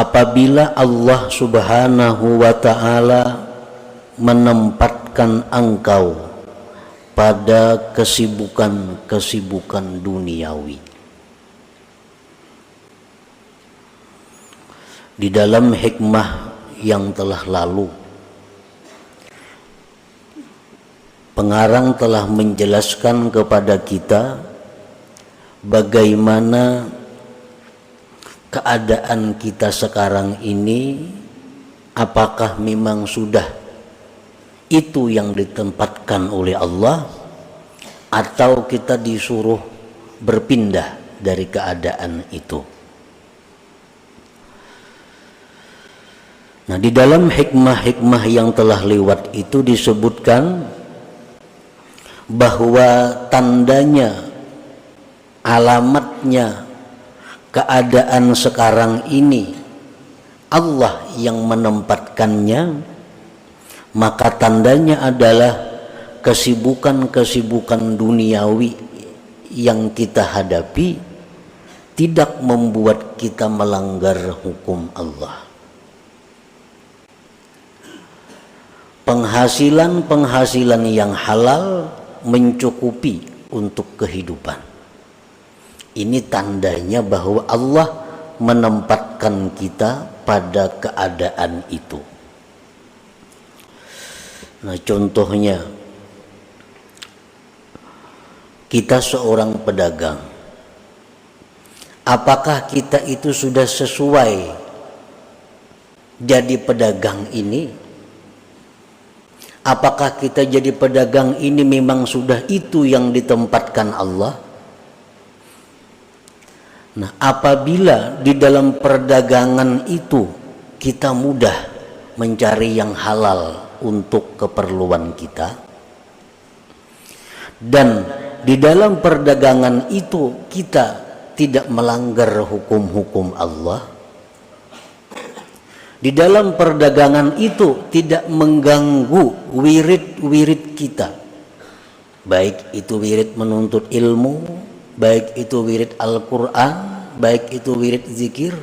apabila Allah Subhanahu wa ta'ala menempatkan engkau pada kesibukan-kesibukan duniawi. Di dalam hikmah yang telah lalu, pengarang telah menjelaskan kepada kita bagaimana keadaan kita sekarang ini, apakah memang sudah itu yang ditempatkan oleh Allah, atau kita disuruh berpindah dari keadaan itu. Nah, di dalam hikmah-hikmah yang telah lewat itu disebutkan bahwa tandanya, alamatnya keadaan sekarang ini Allah yang menempatkannya, maka tandanya adalah kesibukan-kesibukan duniawi yang kita hadapi tidak membuat kita melanggar hukum Allah. Penghasilan yang halal mencukupi untuk kehidupan. Ini tandanya bahwa Allah menempatkan kita pada keadaan itu. Nah, contohnya, kita seorang pedagang. Apakah kita itu sudah sesuai jadi pedagang ini? Apakah kita jadi pedagang ini memang sudah itu yang ditempatkan Allah? Nah, apabila di dalam perdagangan itu kita mudah mencari yang halal untuk keperluan kita, dan di dalam perdagangan itu kita tidak melanggar hukum-hukum Allah, di dalam perdagangan itu tidak mengganggu wirid-wirid kita, baik itu wirid menuntut ilmu, baik itu wirid Al-Quran, baik itu wirid zikir,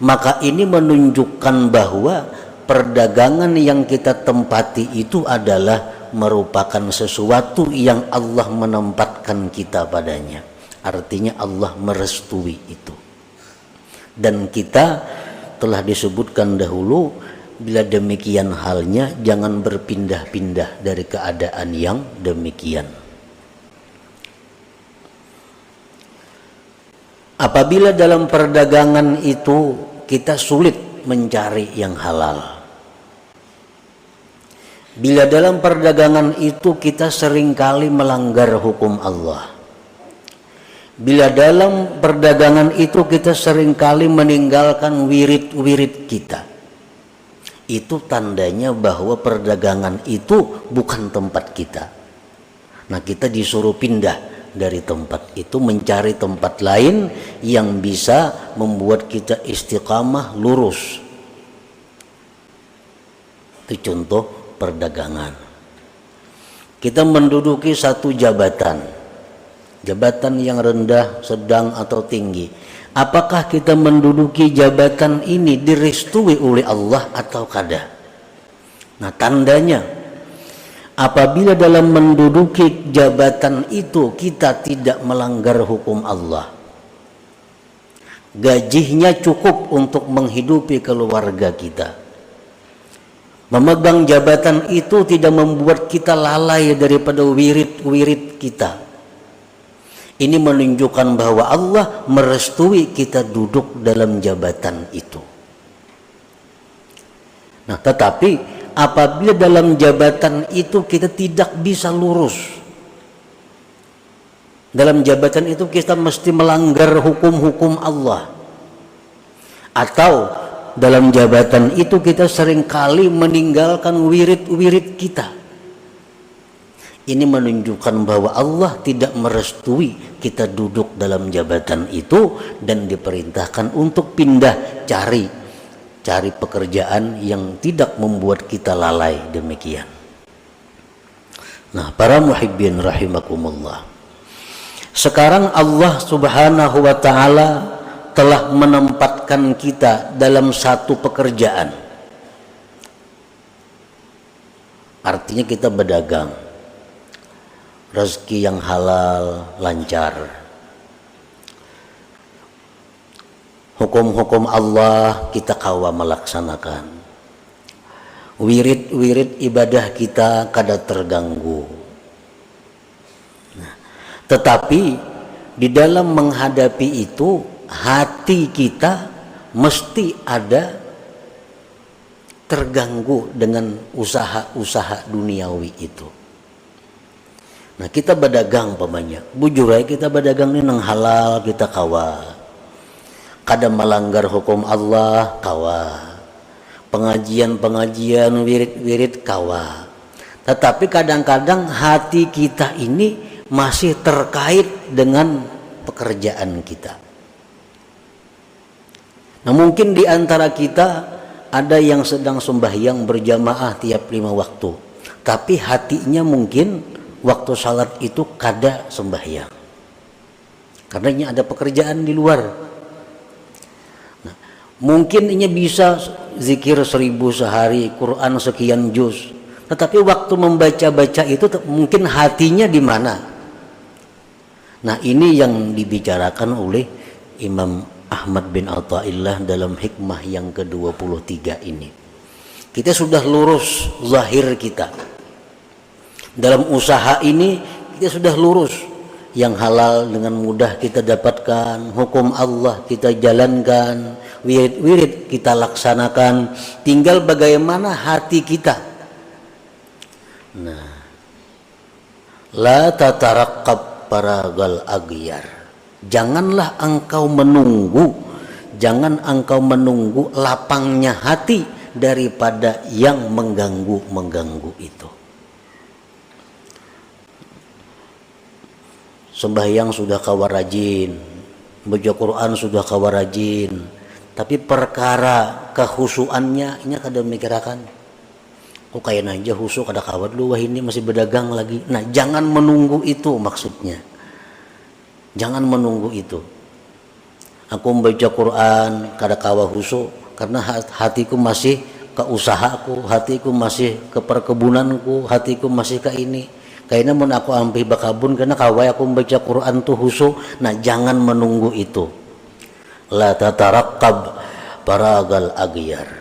maka ini menunjukkan bahwa perdagangan yang kita tempati itu adalah merupakan sesuatu yang Allah menempatkan kita padanya. Artinya Allah merestui itu. Dan kita telah disebutkan dahulu, bila demikian halnya jangan berpindah-pindah dari keadaan yang demikian. Apabila dalam perdagangan itu kita sulit mencari yang halal, bila dalam perdagangan itu kita seringkali melanggar hukum Allah, bila dalam perdagangan itu kita seringkali meninggalkan wirid-wirid kita, itu tandanya bahwa perdagangan itu bukan tempat kita. Nah, kita disuruh pindah dari tempat itu, mencari tempat lain yang bisa membuat kita istiqamah, lurus. Itu contoh perdagangan. Kita menduduki satu jabatan yang rendah, sedang atau tinggi. Apakah kita menduduki jabatan ini direstui oleh Allah atau kada? Nah, tandanya apabila dalam menduduki jabatan itu kita tidak melanggar hukum Allah, gajinya cukup untuk menghidupi keluarga kita, memegang jabatan itu tidak membuat kita lalai daripada wirid-wirid kita, ini menunjukkan bahwa Allah merestui kita duduk dalam jabatan itu. Nah, tetapi apabila dalam jabatan itu kita tidak bisa lurus, dalam jabatan itu kita mesti melanggar hukum-hukum Allah, atau dalam jabatan itu kita seringkali meninggalkan wirid-wirid kita, ini menunjukkan bahwa Allah tidak merestui kita duduk dalam jabatan itu dan diperintahkan untuk pindah, cari pekerjaan yang tidak membuat kita lalai demikian. Nah, para muhibbin rahimakumullah, sekarang Allah Subhanahu wa ta'ala telah menempatkan kita dalam satu pekerjaan. Artinya kita berdagang, rezeki yang halal, lancar. Hukum-hukum Allah kita kawa melaksanakan. Wirid-wirid ibadah kita kada terganggu. Nah, tetapi di dalam menghadapi itu, hati kita mesti ada terganggu dengan usaha-usaha duniawi itu. Nah, kita berdagang pamannya, bujur aja kita berdagang ini nang halal kita kawa. Kada melanggar hukum Allah kawa. Pengajian-pengajian, wirid-wirid kawa. Tetapi kadang-kadang hati kita ini masih terkait dengan pekerjaan kita. Nah, mungkin di antara kita ada yang sedang sembahyang berjamaah tiap 5 waktu, tapi hatinya mungkin waktu salat itu kada sembahyang, karena ini ada pekerjaan di luar. Nah, mungkin ini bisa zikir 1000 sehari, Quran sekian juz, tetapi waktu membaca-baca itu mungkin hatinya di mana? Nah, ini yang dibicarakan oleh Imam Ahmad bin Athaillah dalam hikmah yang ke-23 ini. Kita sudah lurus zahir kita. Dalam usaha ini kita sudah lurus. Yang halal dengan mudah kita dapatkan, hukum Allah kita jalankan, wirid-wirid kita laksanakan. Tinggal bagaimana hati kita. Nah, la tataraqqab paragal aghyar. Janganlah engkau menunggu, jangan engkau menunggu lapangnya hati daripada yang mengganggu itu. Sembahyang sudah kawa rajin, baca Quran sudah kawa rajin, tapi perkara kehusuannya ini kada mikirakan. Kok kayak aja husuk kada kawat lu, wah ini masih berdagang lagi. Nah, jangan menunggu itu maksudnya. Jangan menunggu itu. Aku membaca Quran kada kawa husuk karena hatiku masih ke usahaku, hatiku masih ke perkebunanku, hatiku masih ke ini. Kayaknya mun aku ambil bakabun karena kawa aku membaca Quran tuh husuk. Nah, jangan menunggu itu. La tataraqqab paragal aghyar.